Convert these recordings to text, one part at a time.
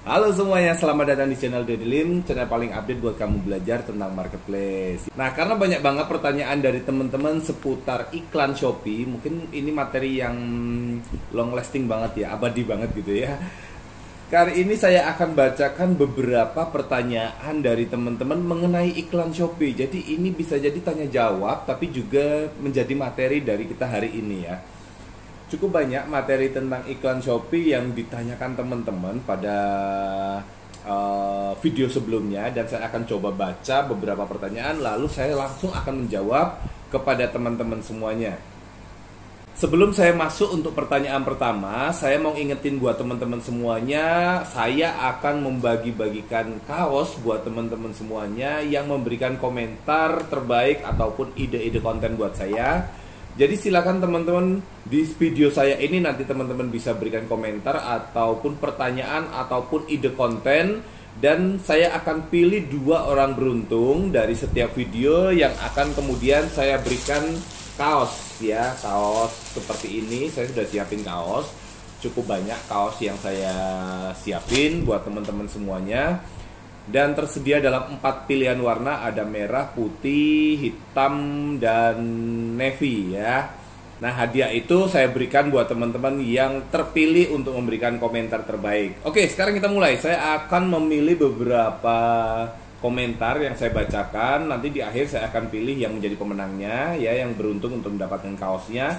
Halo semuanya, selamat datang di channel Dodi Lim, channel paling update buat kamu belajar tentang marketplace. Nah, karena banyak banget pertanyaan dari teman-teman seputar iklan Shopee, mungkin ini materi yang long lasting banget ya, abadi banget gitu ya. Kali ini saya akan bacakan beberapa pertanyaan dari teman-teman mengenai iklan Shopee. Jadi ini bisa jadi tanya jawab, tapi juga menjadi materi dari kita hari ini ya. Cukup banyak materi tentang iklan Shopee yang ditanyakan teman-teman pada video sebelumnya, dan saya akan coba baca beberapa pertanyaan lalu saya langsung akan menjawab kepada teman-teman semuanya. Sebelum saya masuk untuk pertanyaan pertama, saya mau ingetin buat teman-teman semuanya, saya akan membagi-bagikan kaos buat teman-teman semuanya yang memberikan komentar terbaik ataupun ide-ide konten buat saya. Jadi silakan teman-teman di video saya ini nanti teman-teman bisa berikan komentar ataupun pertanyaan ataupun ide konten, dan saya akan pilih 2 orang beruntung dari setiap video yang akan kemudian saya berikan kaos ya, kaos seperti ini. Saya sudah siapin kaos, cukup banyak kaos yang saya siapin buat teman-teman semuanya. Dan tersedia dalam 4 pilihan warna, ada merah, putih, hitam, dan navy ya. Nah, hadiah itu saya berikan buat teman-teman yang terpilih untuk memberikan komentar terbaik. Oke, sekarang kita mulai. Saya akan memilih beberapa komentar yang saya bacakan. Nanti di akhir saya akan pilih yang menjadi pemenangnya ya, yang beruntung untuk mendapatkan kaosnya.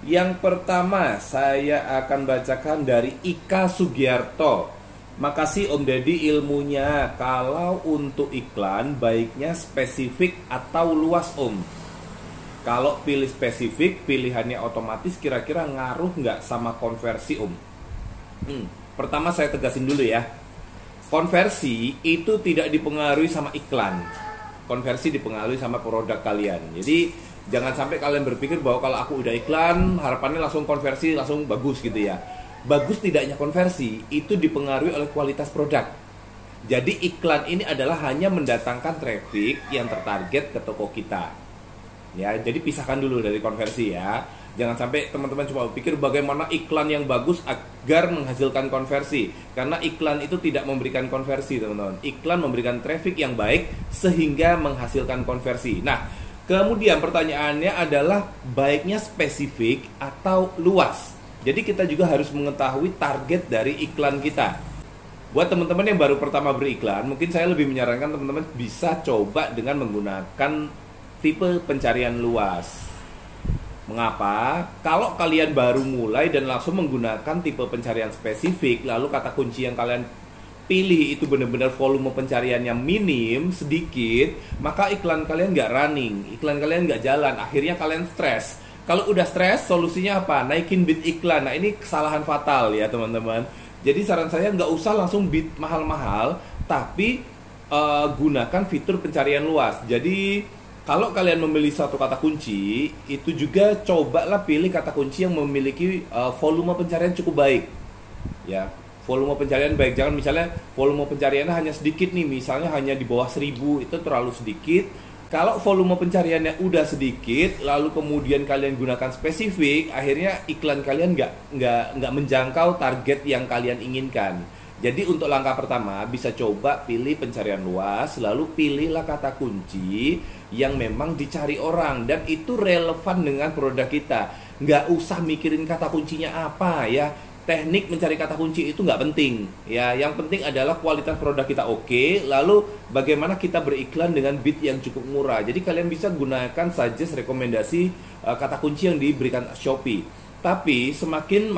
Yang pertama saya akan bacakan dari Ika Sugiarto. Makasih Om Deddy ilmunya. Kalau untuk iklan baiknya spesifik atau luas Om? Kalau pilih spesifik, pilihannya otomatis, kira-kira ngaruh nggak sama konversi Om? Pertama saya tegasin dulu ya, konversi itu tidak dipengaruhi sama iklan. Konversi dipengaruhi sama produk kalian. Jadi jangan sampai kalian berpikir bahwa kalau aku udah iklan, harapannya langsung konversi, langsung bagus gitu ya. Bagus tidaknya konversi itu dipengaruhi oleh kualitas produk. Jadi iklan ini adalah hanya mendatangkan traffic yang tertarget ke toko kita. Ya, jadi pisahkan dulu dari konversi ya. Jangan sampai teman-teman cuma berpikir bagaimana iklan yang bagus agar menghasilkan konversi. Karena iklan itu tidak memberikan konversi, teman-teman. Iklan memberikan traffic yang baik sehingga menghasilkan konversi. Nah, kemudian pertanyaannya adalah baiknya spesifik atau luas. Jadi kita juga harus mengetahui target dari iklan kita. Buat teman-teman yang baru pertama beriklan, mungkin saya lebih menyarankan teman-teman bisa coba dengan menggunakan tipe pencarian luas. Mengapa? Kalau kalian baru mulai dan langsung menggunakan tipe pencarian spesifik, lalu kata kunci yang kalian pilih itu benar-benar volume pencariannya minim, sedikit, maka iklan kalian nggak running, iklan kalian nggak jalan, akhirnya kalian stres. Kalau udah stres, solusinya apa? Naikin bid iklan. Nah, ini kesalahan fatal ya teman-teman. Jadi saran saya nggak usah langsung bid mahal-mahal, tapi gunakan fitur pencarian luas. Jadi kalau kalian memilih satu kata kunci, itu juga cobalah pilih kata kunci yang memiliki volume pencarian cukup baik. Ya, volume pencarian baik. Jangan misalnya volume pencariannya hanya sedikit nih, misalnya hanya di bawah 1000, itu terlalu sedikit. Kalau volume pencariannya udah sedikit, lalu kemudian kalian gunakan spesifik, akhirnya iklan kalian nggak menjangkau target yang kalian inginkan. Jadi untuk langkah pertama bisa coba pilih pencarian luas, lalu pilihlah kata kunci yang memang dicari orang dan itu relevan dengan produk kita. Nggak usah mikirin kata kuncinya apa ya. Teknik mencari kata kunci itu nggak penting ya, yang penting adalah kualitas produk kita oke, lalu bagaimana kita beriklan dengan bid yang cukup murah. Jadi kalian bisa gunakan suggest rekomendasi kata kunci yang diberikan Shopee. Tapi semakin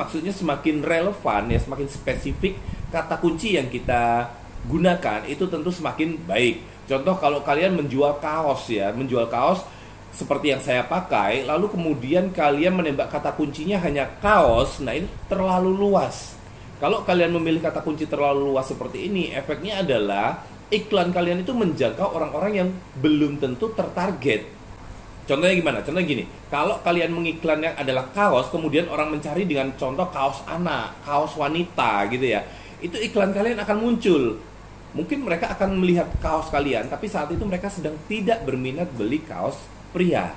relevan ya, semakin spesifik kata kunci yang kita gunakan itu tentu semakin baik. Contoh kalau kalian menjual kaos ya, menjual kaos seperti yang saya pakai, lalu kemudian kalian menembak kata kuncinya hanya kaos, nah ini terlalu luas. Kalau kalian memilih kata kunci terlalu luas seperti ini, efeknya adalah iklan kalian itu menjangkau orang-orang yang belum tentu tertarget. Contohnya gimana? Contohnya gini, kalau kalian mengiklan yang adalah kaos, kemudian orang mencari dengan contoh kaos anak, kaos wanita gitu ya, itu iklan kalian akan muncul. Mungkin mereka akan melihat kaos kalian, tapi saat itu mereka sedang tidak berminat beli kaos pria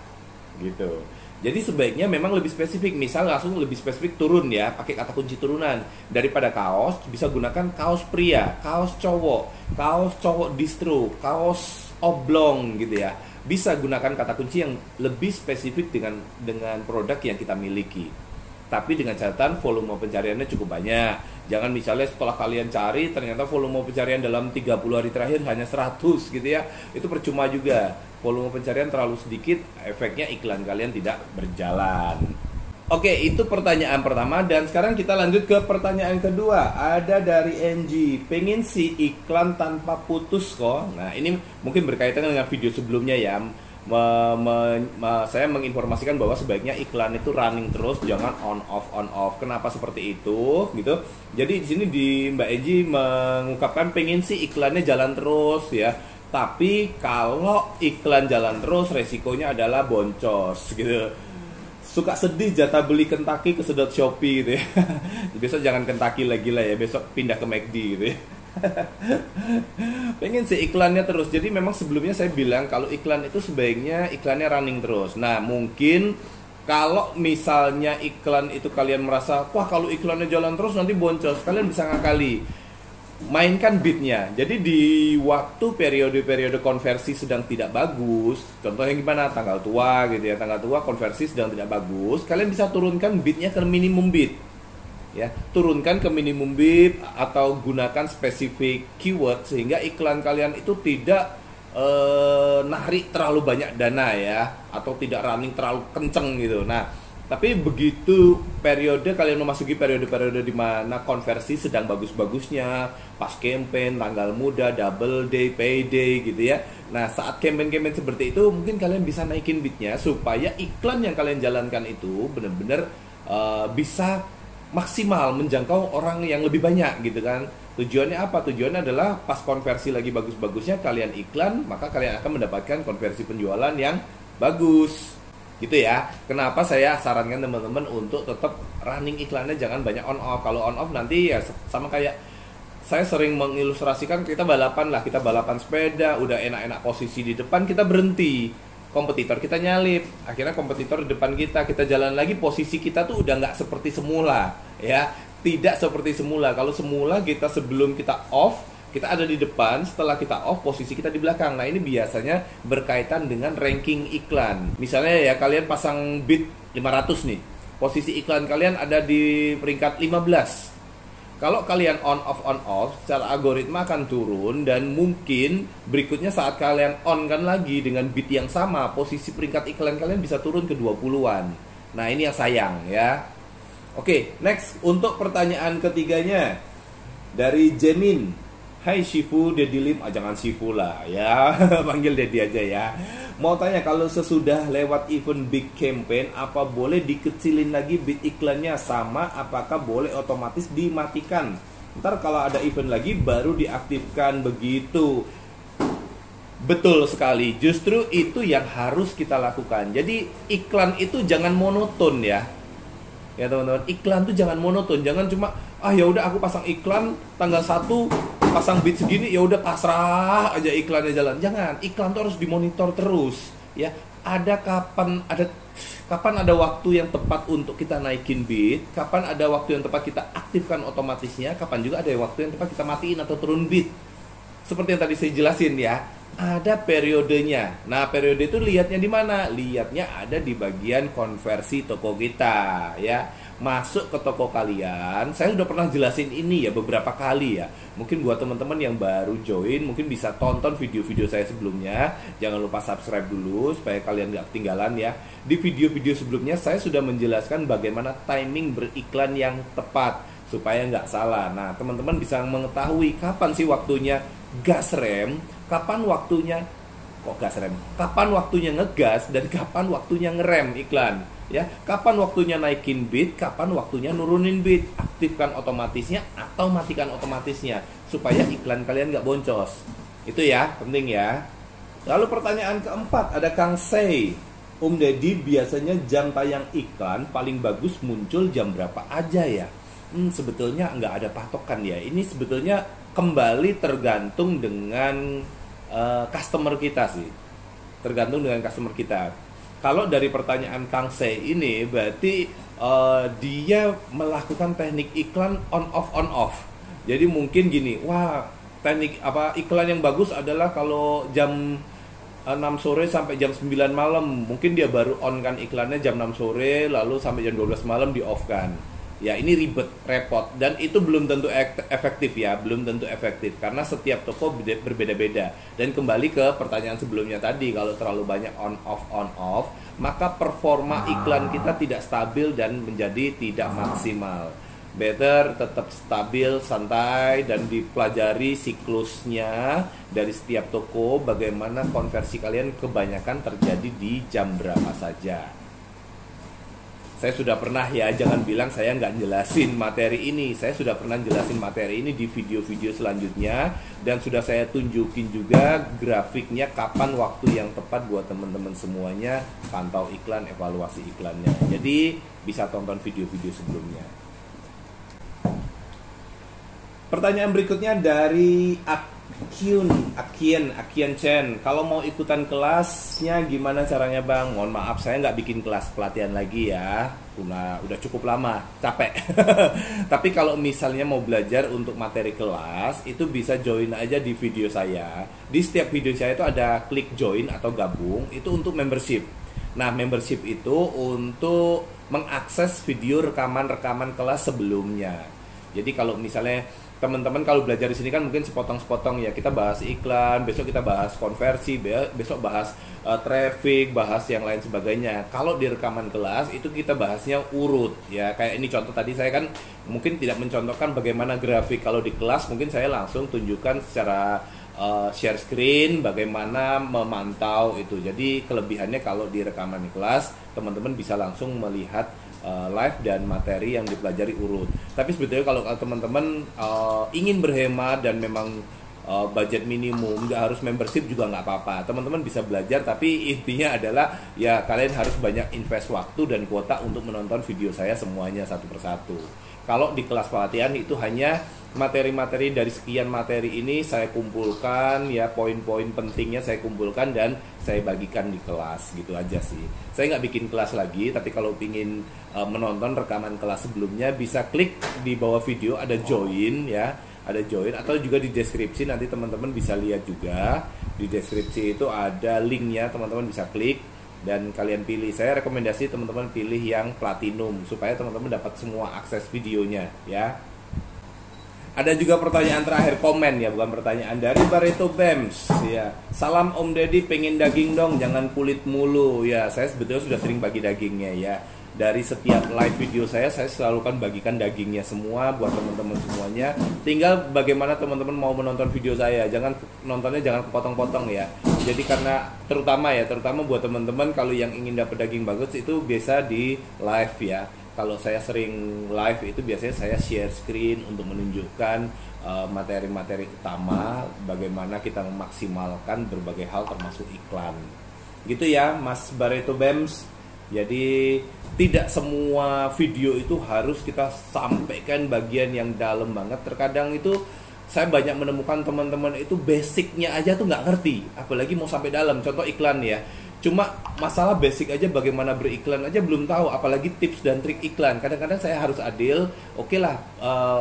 gitu. Jadi sebaiknya memang lebih spesifik, misal langsung lebih spesifik turun ya, pakai kata kunci turunan. Daripada kaos, bisa gunakan kaos pria, kaos cowok distro, kaos oblong gitu ya. Bisa gunakan kata kunci yang lebih spesifik dengan produk yang kita miliki. Tapi dengan catatan volume pencariannya cukup banyak. Jangan misalnya setelah kalian cari ternyata volume pencarian dalam 30 hari terakhir hanya 100 gitu ya. Itu percuma juga. Volume pencarian terlalu sedikit, efeknya iklan kalian tidak berjalan. Oke, itu pertanyaan pertama. Dan sekarang kita lanjut ke pertanyaan kedua. Ada dari NG, pengen si iklan tanpa putus kok. Nah, ini mungkin berkaitan dengan video sebelumnya ya. Saya menginformasikan bahwa sebaiknya iklan itu running terus, jangan on off. Kenapa seperti itu gitu? Jadi di sini Mbak Eji mengungkapkan pengen sih iklannya jalan terus ya. Tapi kalau iklan jalan terus resikonya adalah boncos gitu. Suka sedih jatah beli Kentucky kesedot Shopee gitu ya. Besok jangan Kentucky lagi lah ya, besok pindah ke McD gitu ya. Pengen sih iklannya terus. Jadi memang sebelumnya saya bilang kalau iklan itu sebaiknya iklannya running terus. Nah mungkin kalau misalnya iklan itu kalian merasa wah kalau iklannya jalan terus nanti boncos, kalian bisa ngakali, mainkan beatnya. Jadi di waktu periode-periode konversi sedang tidak bagus, contohnya gimana, tanggal tua gitu ya, tanggal tua konversi sedang tidak bagus, kalian bisa turunkan beatnya ke minimum beat ya, turunkan ke minimum bid atau gunakan spesifik keyword sehingga iklan kalian itu tidak narik terlalu banyak dana ya, atau tidak running terlalu kenceng gitu. Nah, tapi begitu periode kalian memasuki periode-periode di mana konversi sedang bagus-bagusnya, pas campaign, tanggal muda, double day, payday gitu ya. Nah, saat campaign-campaign seperti itu mungkin kalian bisa naikin bidnya supaya iklan yang kalian jalankan itu benar-benar bisa maksimal menjangkau orang yang lebih banyak gitu kan. Tujuannya apa? Tujuannya adalah pas konversi lagi bagus-bagusnya kalian iklan, maka kalian akan mendapatkan konversi penjualan yang bagus gitu ya. Kenapa saya sarankan teman-teman untuk tetap running iklannya, jangan banyak on off. Kalau on off nanti ya sama kayak saya sering mengilustrasikan, kita balapan sepeda, udah enak-enak posisi di depan, kita berhenti, kompetitor kita nyalip, akhirnya kompetitor di depan kita jalan lagi, posisi kita tuh udah nggak seperti semula ya, tidak seperti semula. Kalau semula kita sebelum kita off, kita ada di depan, setelah kita off posisi kita di belakang. Nah ini biasanya berkaitan dengan ranking iklan. Misalnya ya kalian pasang bid 500 nih, posisi iklan kalian ada di peringkat 15. Kalau kalian on off, secara algoritma akan turun, dan mungkin berikutnya saat kalian on kan lagi dengan bid yang sama, posisi peringkat iklan kalian bisa turun ke 20-an. Nah, ini yang sayang ya. Oke, next untuk pertanyaan ketiganya dari Jemin. Hai Shifu, Dedi Lim, jangan Shifu lah ya, panggil Dedi aja ya. Mau tanya, kalau sesudah lewat event big campaign, apa boleh dikecilin lagi bid iklannya, sama apakah boleh otomatis dimatikan? Ntar kalau ada event lagi baru diaktifkan begitu. Betul sekali, justru itu yang harus kita lakukan. Jadi iklan itu jangan monoton ya. Ya teman-teman, iklan tuh jangan monoton, jangan cuma ya udah aku pasang iklan tanggal 1 pasang bid segini, ya udah pasrah aja iklannya jalan. Jangan, iklan tuh harus dimonitor terus ya. Kapan ada waktu yang tepat untuk kita naikin bid, kapan ada waktu yang tepat kita aktifkan otomatisnya, kapan juga ada waktu yang tepat kita matiin atau turun bid. Seperti yang tadi saya jelasin ya, ada periodenya. Nah, periode itu lihatnya di mana? Lihatnya ada di bagian konversi toko kita ya. Masuk ke toko kalian, saya udah pernah jelasin ini ya beberapa kali ya. Mungkin buat teman-teman yang baru join, mungkin bisa tonton video-video saya sebelumnya. Jangan lupa subscribe dulu supaya kalian gak ketinggalan ya. Di video-video sebelumnya saya sudah menjelaskan bagaimana timing beriklan yang tepat supaya nggak salah. Nah, teman-teman bisa mengetahui kapan sih waktunya gas rem, kapan waktunya kapan waktunya ngegas, dan kapan waktunya ngerem iklan ya. Kapan waktunya naikin bid, kapan waktunya nurunin bid. Aktifkan otomatisnya atau matikan otomatisnya supaya iklan kalian nggak boncos. Itu ya, penting ya. Lalu pertanyaan keempat, ada Kang Sei. Dedi, biasanya jam tayang iklan paling bagus muncul jam berapa aja ya? Sebetulnya nggak ada patokan ya. Ini sebetulnya kembali tergantung dengan customer kita sih. Tergantung dengan customer kita. Kalau dari pertanyaan Kang Se ini berarti dia melakukan teknik iklan on off. Jadi mungkin gini, wah teknik apa iklan yang bagus adalah kalau jam 6 sore sampai jam 9 malam. Mungkin dia baru on kan iklannya jam 6 sore lalu sampai jam 12 malam di off kan. Ya ini ribet, repot, dan itu belum tentu efektif ya, belum tentu efektif karena setiap toko berbeda-beda. Dan kembali ke pertanyaan sebelumnya tadi, kalau terlalu banyak on off, maka performa iklan kita tidak stabil dan menjadi tidak maksimal. Better tetap stabil, santai, dan dipelajari siklusnya dari setiap toko, bagaimana konversi kalian kebanyakan terjadi di jam berapa saja. Saya sudah pernah ya, jangan bilang saya nggak jelasin materi ini. Saya sudah pernah jelasin materi ini di video-video selanjutnya. Dan sudah saya tunjukin juga grafiknya kapan waktu yang tepat buat teman-teman semuanya pantau iklan, evaluasi iklannya. Jadi bisa tonton video-video sebelumnya. Pertanyaan berikutnya dari Akian Chen. Kalau mau ikutan kelasnya gimana caranya bang? Mohon maaf saya nggak bikin kelas pelatihan lagi ya. Udah cukup lama, capek. Tapi kalau misalnya mau belajar untuk materi kelas, itu bisa join aja di video saya. Di setiap video saya itu ada klik join atau gabung, itu untuk membership. Nah membership itu untuk mengakses video rekaman kelas sebelumnya. Jadi kalau misalnya teman-teman kalau belajar di sini kan mungkin sepotong-sepotong ya, kita bahas iklan, besok kita bahas konversi, besok bahas traffic, bahas yang lain sebagainya. Kalau di rekaman kelas itu kita bahasnya urut ya. Kayak ini contoh tadi saya kan mungkin tidak mencontohkan bagaimana grafik. Kalau di kelas mungkin saya langsung tunjukkan secara share screen bagaimana memantau itu. Jadi kelebihannya kalau di rekaman kelas teman-teman bisa langsung melihat live dan materi yang dipelajari urut. Tapi sebetulnya kalau teman-teman ingin berhemat dan memang budget minimum, nggak harus membership juga nggak apa-apa. Teman-teman bisa belajar, tapi intinya adalah ya kalian harus banyak invest waktu dan kuota untuk menonton video saya semuanya satu persatu. Kalau di kelas pelatihan itu hanya materi-materi dari sekian materi ini saya kumpulkan ya, poin-poin pentingnya saya kumpulkan dan saya bagikan di kelas, gitu aja sih. Saya nggak bikin kelas lagi, tapi kalau ingin menonton rekaman kelas sebelumnya bisa klik di bawah video ada join ya, ada join, atau juga di deskripsi nanti teman-teman bisa lihat juga di deskripsi itu ada linknya, teman-teman bisa klik dan kalian pilih. Saya rekomendasi teman-teman pilih yang platinum supaya teman-teman dapat semua akses videonya ya. Ada juga pertanyaan terakhir, komen ya, bukan pertanyaan, dari Barreto Bems ya. Salam Om Deddy, pengen daging dong, jangan kulit mulu ya. Saya sebetulnya sudah sering bagi dagingnya ya. Dari setiap live video saya selalu kan bagikan dagingnya semua buat teman-teman semuanya. Tinggal bagaimana teman-teman mau menonton video saya. Nontonnya jangan kepotong-potong ya. Jadi karena terutama buat teman-teman kalau yang ingin dapat daging bagus itu biasa di live ya. Kalau saya sering live itu biasanya saya share screen untuk menunjukkan materi-materi utama, bagaimana kita memaksimalkan berbagai hal termasuk iklan. Gitu ya Mas Barreto Bems. Jadi tidak semua video itu harus kita sampaikan bagian yang dalam banget. Terkadang itu saya banyak menemukan teman-teman itu basicnya aja tuh nggak ngerti, apalagi mau sampai dalam. Contoh iklan ya, cuma masalah basic aja bagaimana beriklan aja belum tahu, apalagi tips dan trik iklan. Kadang-kadang saya harus adil. Oke lah,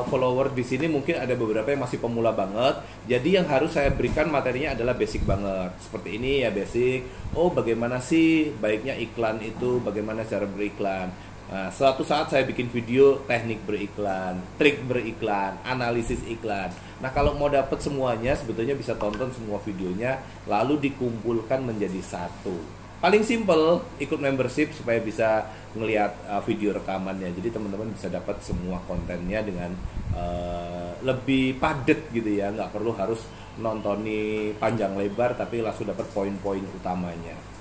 follower di sini mungkin ada beberapa yang masih pemula banget. Jadi yang harus saya berikan materinya adalah basic banget. Seperti ini ya, basic. Oh, bagaimana sih baiknya iklan itu, bagaimana cara beriklan. Nah, suatu saat saya bikin video teknik beriklan, trik beriklan, analisis iklan. Nah, kalau mau dapat semuanya sebetulnya bisa tonton semua videonya lalu dikumpulkan menjadi satu. Paling simple, ikut membership supaya bisa ngelihat video rekamannya. Jadi teman-teman bisa dapat semua kontennya dengan lebih padat gitu ya. Nggak perlu harus nontoni panjang lebar, tapi langsung dapat poin-poin utamanya.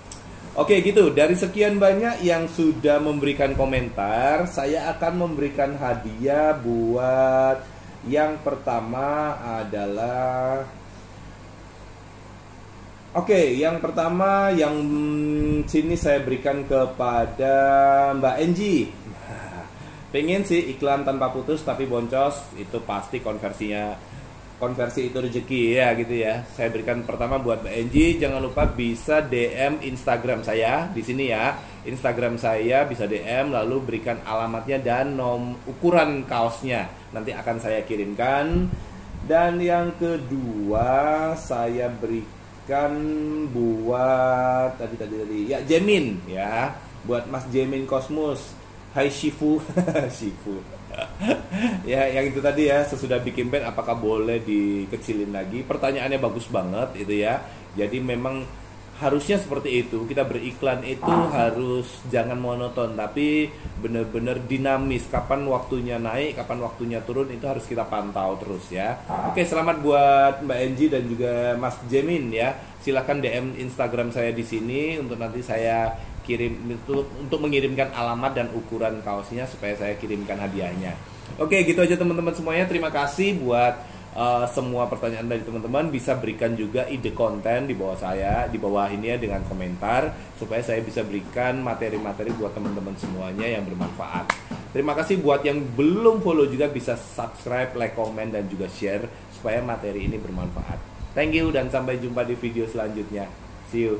Oke gitu, dari sekian banyak yang sudah memberikan komentar, saya akan memberikan hadiah buat yang pertama adalah yang pertama yang sini saya berikan kepada Mbak Enji. Pengen sih iklan tanpa putus tapi boncos, itu pasti konversinya konversi itu rezeki ya gitu ya. Saya berikan pertama buat Mbak Enji, jangan lupa bisa DM Instagram saya di sini ya. Instagram saya bisa DM lalu berikan alamatnya dan ukuran kaosnya. Nanti akan saya kirimkan. Dan yang kedua saya berikan buat tadi ya Jemin ya. Buat Mas Jemin Cosmos. Hai Shifu. Shifu. Ya yang itu tadi ya, sesudah bikin band apakah boleh dikecilin lagi? Pertanyaannya bagus banget itu ya. Jadi memang harusnya seperti itu. Kita beriklan itu harus jangan monoton, tapi benar-benar dinamis. Kapan waktunya naik, kapan waktunya turun, itu harus kita pantau terus ya. Oke, selamat buat Mbak Enji dan juga Mas Jemin ya. Silahkan DM Instagram saya di sini untuk nanti saya kirim itu untuk mengirimkan alamat dan ukuran kaosnya supaya saya kirimkan hadiahnya. Oke, gitu aja teman-teman semuanya. Terima kasih buat semua pertanyaan dari teman-teman. Bisa berikan juga ide konten di bawah saya, di bawah ini ya dengan komentar supaya saya bisa berikan materi-materi buat teman-teman semuanya yang bermanfaat. Terima kasih buat yang belum follow juga bisa subscribe, like, komen dan juga share supaya materi ini bermanfaat. Thank you dan sampai jumpa di video selanjutnya. See you.